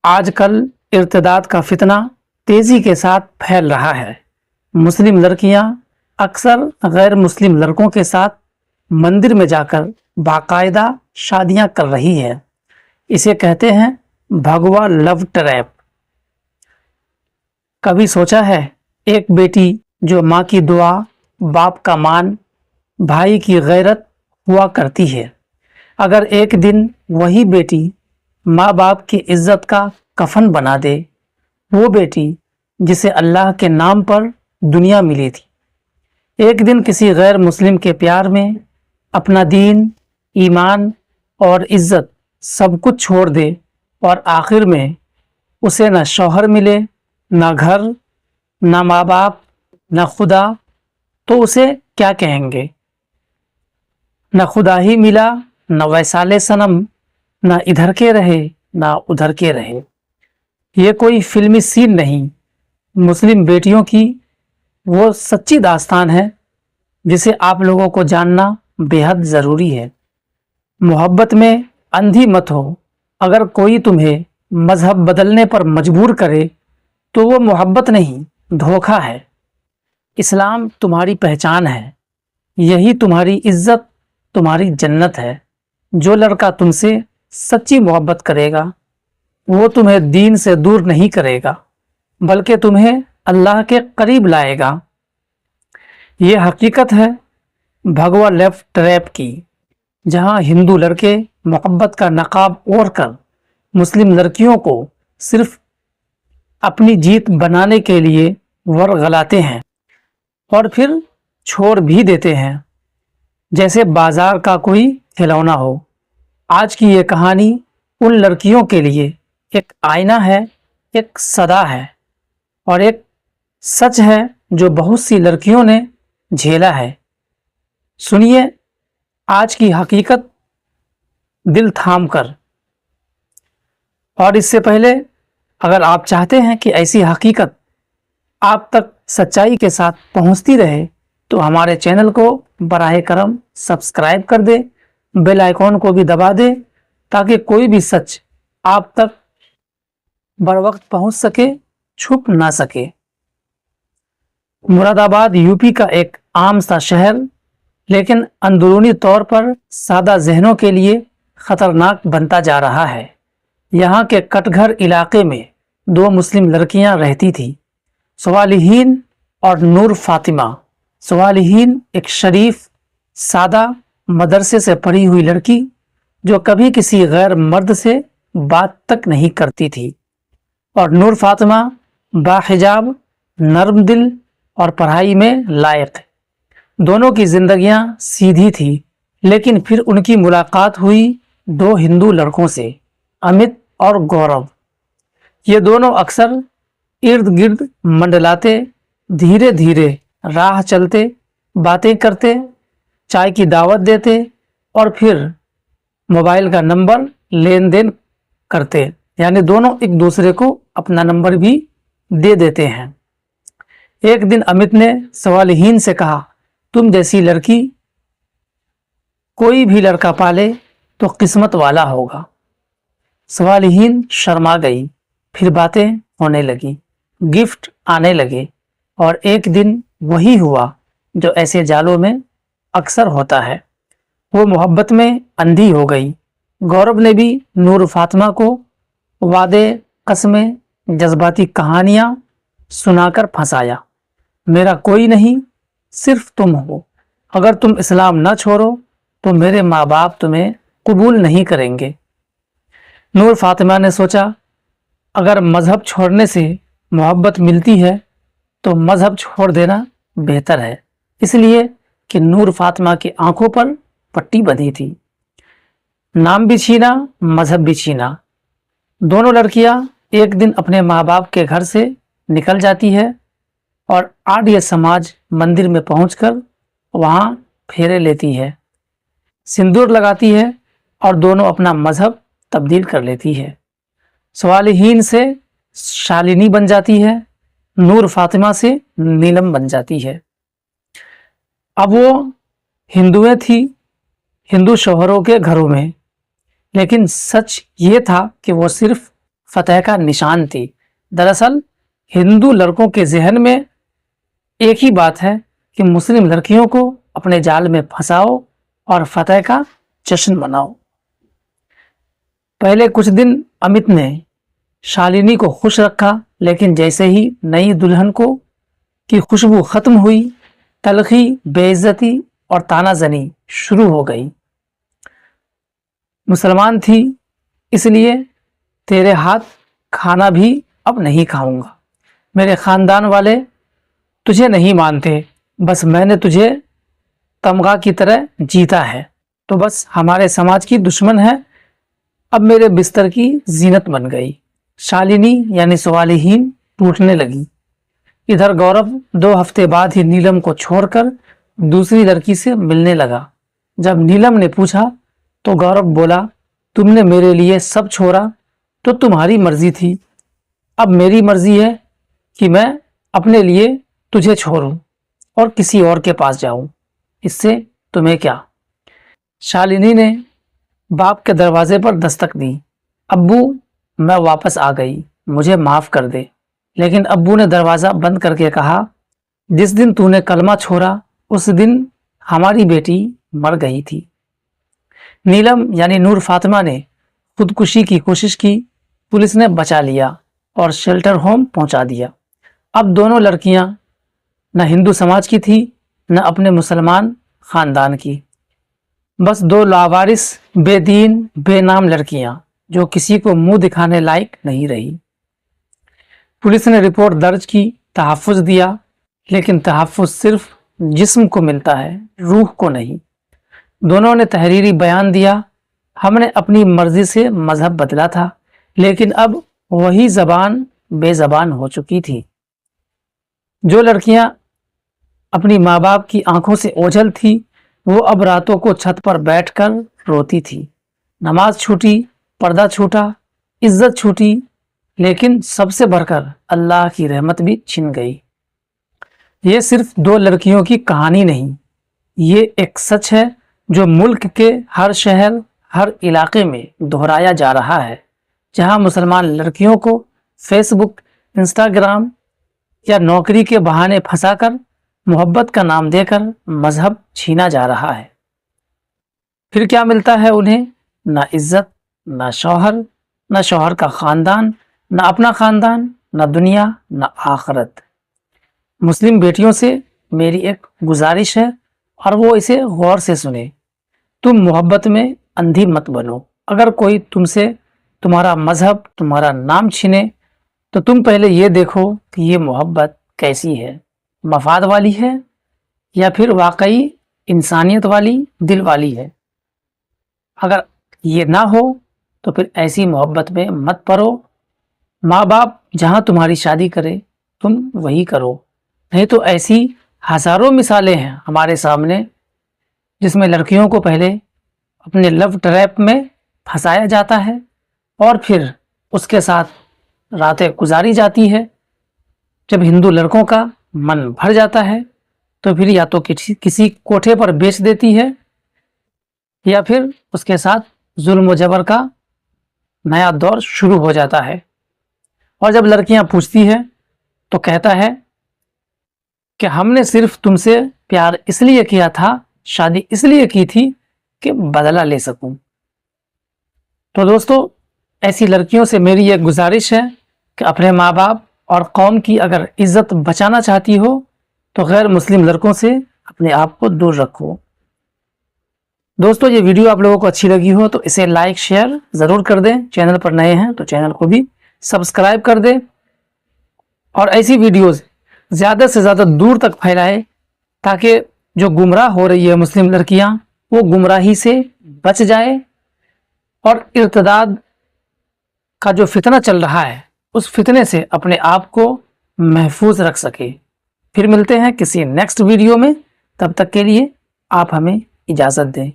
آج کل ارتداد کا فتنہ تیزی کے ساتھ پھیل رہا ہے۔ مسلم لڑکیاں اکثر غیر مسلم لڑکوں کے ساتھ مندر میں جا کر باقاعدہ شادیاں کر رہی ہے۔ اسے کہتے ہیں بھگوا لو ٹریپ۔ کبھی سوچا ہے ایک بیٹی جو ماں کی دعا، باپ کا مان، بھائی کی غیرت ہوا کرتی ہے، اگر ایک دن وہی بیٹی ماں باپ کی عزت کا کفن بنا دے، وہ بیٹی جسے اللہ کے نام پر دنیا ملی تھی، ایک دن کسی غیر مسلم کے پیار میں اپنا دین، ایمان اور عزت سب کچھ چھوڑ دے اور آخر میں اسے نہ شوہر ملے، نہ گھر، نہ ماں باپ، نہ خدا، تو اسے کیا کہیں گے؟ نہ خدا ہی ملا، نہ ویسالے صنم، نہ ادھر کے رہے نہ ادھر کے رہے۔ یہ کوئی فلمی سین نہیں، مسلم بیٹیوں کی وہ سچی داستان ہے جسے آپ لوگوں کو جاننا بے حد ضروری ہے۔ محبت میں اندھی مت ہو۔ اگر کوئی تمہیں مذہب بدلنے پر مجبور کرے تو وہ محبت نہیں، دھوکہ ہے۔ اسلام تمہاری پہچان ہے، یہی تمہاری عزت، تمہاری جنت ہے۔ جو لڑکا تم سے سچی محبت کرے گا وہ تمہیں دین سے دور نہیں کرے گا، بلکہ تمہیں اللہ کے قریب لائے گا۔ یہ حقیقت ہے بھگوا لیفٹ ٹریپ کی، جہاں ہندو لڑکے محبت کا نقاب اوڑھ کر مسلم لڑکیوں کو صرف اپنی جیت بنانے کے لیے ورغلاتے ہیں اور پھر چھوڑ بھی دیتے ہیں جیسے بازار کا کوئی کھلونا ہو۔ آج کی یہ کہانی ان لڑکیوں کے لیے ایک آئینہ ہے، ایک صدا ہے اور ایک سچ ہے جو بہت سی لڑکیوں نے جھیلا ہے۔ سنیے آج کی حقیقت دل تھام کر۔ اور اس سے پہلے اگر آپ چاہتے ہیں کہ ایسی حقیقت آپ تک سچائی کے ساتھ پہنچتی رہے تو ہمارے چینل کو براہ کرم سبسکرائب کر دے، بیل آئیکن کو بھی دبا دے تاکہ کوئی بھی سچ آپ تک بر وقت پہنچ سکے، چھپ نہ سکے۔ مراد آباد یوپی کا ایک عام سا شہر، لیکن اندرونی طور پر سادہ ذہنوں کے لیے خطرناک بنتا جا رہا ہے۔ یہاں کے کٹ گھر علاقے میں دو مسلم لڑکیاں رہتی تھیں، صالحین اور نور فاطمہ۔ صالحین ایک شریف، سادہ، مدرسے سے پڑھی ہوئی لڑکی جو کبھی کسی غیر مرد سے بات تک نہیں کرتی تھی، اور نور فاطمہ باحجاب، نرم دل اور پڑھائی میں لائق۔ دونوں کی زندگیاں سیدھی تھی، لیکن پھر ان کی ملاقات ہوئی دو ہندو لڑکوں سے، امت اور گورو۔ یہ دونوں اکثر ارد گرد منڈلاتے، دھیرے دھیرے راہ چلتے، باتیں کرتے، چائے کی دعوت دیتے اور پھر موبائل کا نمبر لین دین کرتے، یعنی دونوں ایک دوسرے کو اپنا نمبر بھی دے دیتے ہیں۔ ایک دن امت نے صالحین سے کہا، تم جیسی لڑکی کوئی بھی لڑکا پالے تو قسمت والا ہوگا۔ صالحین شرما گئی، پھر باتیں ہونے لگی، گفٹ آنے لگے، اور ایک دن وہی ہوا جو ایسے جالوں میں اکثر ہوتا ہے، وہ محبت میں اندھی ہو گئی۔ گورو نے بھی نور فاطمہ کو وعدے، قسمیں، جذباتی کہانیاں سنا کر پھنسایا۔ میرا کوئی نہیں، صرف تم ہو۔ اگر تم اسلام نہ چھوڑو تو میرے ماں باپ تمہیں قبول نہیں کریں گے۔ نور فاطمہ نے سوچا اگر مذہب چھوڑنے سے محبت ملتی ہے تو مذہب چھوڑ دینا بہتر ہے، اس لیے کہ نور فاطمہ کی آنکھوں پر پٹی بندھی تھی۔ نام بھی چھینا، مذہب بھی چھینا۔ دونوں لڑکیاں ایک دن اپنے ماں باپ کے گھر سے نکل جاتی ہے اور آریہ سماج مندر میں پہنچ کر وہاں پھیرے لیتی ہے، سندور لگاتی ہے اور دونوں اپنا مذہب تبدیل کر لیتی ہے۔ صالحین سے شالنی بن جاتی ہے، نور فاطمہ سے نیلم بن جاتی ہے۔ اب وہ ہندویں تھی، ہندو شوہروں کے گھروں میں، لیکن سچ یہ تھا کہ وہ صرف فتح کا نشان تھی۔ دراصل ہندو لڑکوں کے ذہن میں ایک ہی بات ہے کہ مسلم لڑکیوں کو اپنے جال میں پھنساؤ اور فتح کا جشن مناؤ۔ پہلے کچھ دن امت نے شالنی کو خوش رکھا، لیکن جیسے ہی نئی دلہن کی خوشبو ختم ہوئی، تلخی، بے عزتی اور تانا زنی شروع ہو گئی۔ مسلمان تھی اس لیے تیرے ہاتھ کھانا بھی اب نہیں کھاؤں گا، میرے خاندان والے تجھے نہیں مانتے، بس میں نے تجھے تمغہ کی طرح جیتا ہے تو بس ہمارے سماج کی دشمن ہے، اب میرے بستر کی زینت بن گئی۔ شالنی یعنی صالحین ٹوٹنے لگی۔ ادھر گورو 2 ہفتے بعد ہی نیلم کو چھوڑ کر دوسری لڑکی سے ملنے لگا۔ جب نیلم نے پوچھا تو گورو بولا، تم نے میرے لیے سب چھوڑا تو تمہاری مرضی تھی، اب میری مرضی ہے کہ میں اپنے لیے تجھے چھوڑوں اور کسی اور کے پاس جاؤں، اس سے تمہیں کیا؟ شالنی نے باپ کے دروازے پر دستک دی۔ ابو میں واپس آ گئی، مجھے معاف کر دے۔ لیکن ابو نے دروازہ بند کر کے کہا، جس دن تو نے کلمہ چھوڑا اس دن ہماری بیٹی مر گئی تھی۔ نیلم یعنی نور فاطمہ نے خودکشی کی کوشش کی، پولیس نے بچا لیا اور شیلٹر ہوم پہنچا دیا۔ اب دونوں لڑکیاں نہ ہندو سماج کی تھی نہ اپنے مسلمان خاندان کی، بس 2 لاوارث، بے دین، بے نام لڑکیاں جو کسی کو منہ دکھانے لائق نہیں رہی۔ پولیس نے رپورٹ درج کی، تحفظ دیا، لیکن تحفظ صرف جسم کو ملتا ہے، روح کو نہیں۔ دونوں نے تحریری بیان دیا، ہم نے اپنی مرضی سے مذہب بدلا تھا، لیکن اب وہی زبان بے زبان ہو چکی تھی۔ جو لڑکیاں اپنی ماں باپ کی آنکھوں سے اوجھل تھی، وہ اب راتوں کو چھت پر بیٹھ کر روتی تھی۔ نماز چھوٹی، پردہ چھوٹا، عزت چھوٹی، لیکن سب سے بڑھ کر اللہ کی رحمت بھی چھن گئی۔ یہ صرف 2 لڑکیوں کی کہانی نہیں، یہ ایک سچ ہے جو ملک کے ہر شہر، ہر علاقے میں دہرایا جا رہا ہے۔ جہاں مسلمان لڑکیوں کو فیس بک، انسٹاگرام یا نوکری کے بہانے پھنسا کر محبت کا نام دے کر مذہب چھینا جا رہا ہے، پھر کیا ملتا ہے انہیں؟ نہ عزت، نہ شوہر، نہ شوہر کا خاندان، نہ اپنا خاندان، نہ دنیا، نہ آخرت۔ مسلم بیٹیوں سے میری ایک گزارش ہے اور وہ اسے غور سے سنیں، تم محبت میں اندھی مت بنو۔ اگر کوئی تم سے تمہارا مذہب، تمہارا نام چھینے تو تم پہلے یہ دیکھو کہ یہ محبت کیسی ہے، مفاد والی ہے یا پھر واقعی انسانیت والی، دل والی ہے۔ اگر یہ نہ ہو تو پھر ایسی محبت میں مت پڑو۔ ماں باپ جہاں تمہاری شادی کرے تم وہی کرو، نہیں تو ایسی ہزاروں مثالیں ہیں ہمارے سامنے جس میں لڑکیوں کو پہلے اپنے لو ٹریپ میں پھنسایا جاتا ہے اور پھر اس کے ساتھ راتیں گزاری جاتی ہے۔ جب ہندو لڑکوں کا من بھر جاتا ہے تو پھر یا تو کسی کوٹھے پر بیچ دیتی ہے یا پھر اس کے ساتھ ظلم و جبر کا نیا دور شروع ہو جاتا ہے۔ اور جب لڑکیاں پوچھتی ہیں تو کہتا ہے کہ ہم نے صرف تم سے پیار اس لیے کیا تھا، شادی اس لیے کی تھی کہ بدلہ لے سکوں۔ تو دوستو، ایسی لڑکیوں سے میری یہ گزارش ہے کہ اپنے ماں باپ اور قوم کی اگر عزت بچانا چاہتی ہو تو غیر مسلم لڑکوں سے اپنے آپ کو دور رکھو۔ دوستو، یہ ویڈیو آپ لوگوں کو اچھی لگی ہو تو اسے لائک شیئر ضرور کر دیں، چینل پر نئے ہیں تو چینل کو بھی سبسکرائب کر دیں اور ایسی ویڈیوز زیادہ سے زیادہ دور تک پھیلائے تاکہ جو گمراہ ہو رہی ہے مسلم لڑکیاں وہ گمراہی سے بچ جائے اور ارتداد کا جو فتنہ چل رہا ہے اس فتنے سے اپنے آپ کو محفوظ رکھ سکے۔ پھر ملتے ہیں کسی نیکسٹ ویڈیو میں، تب تک کے لیے آپ ہمیں اجازت دیں۔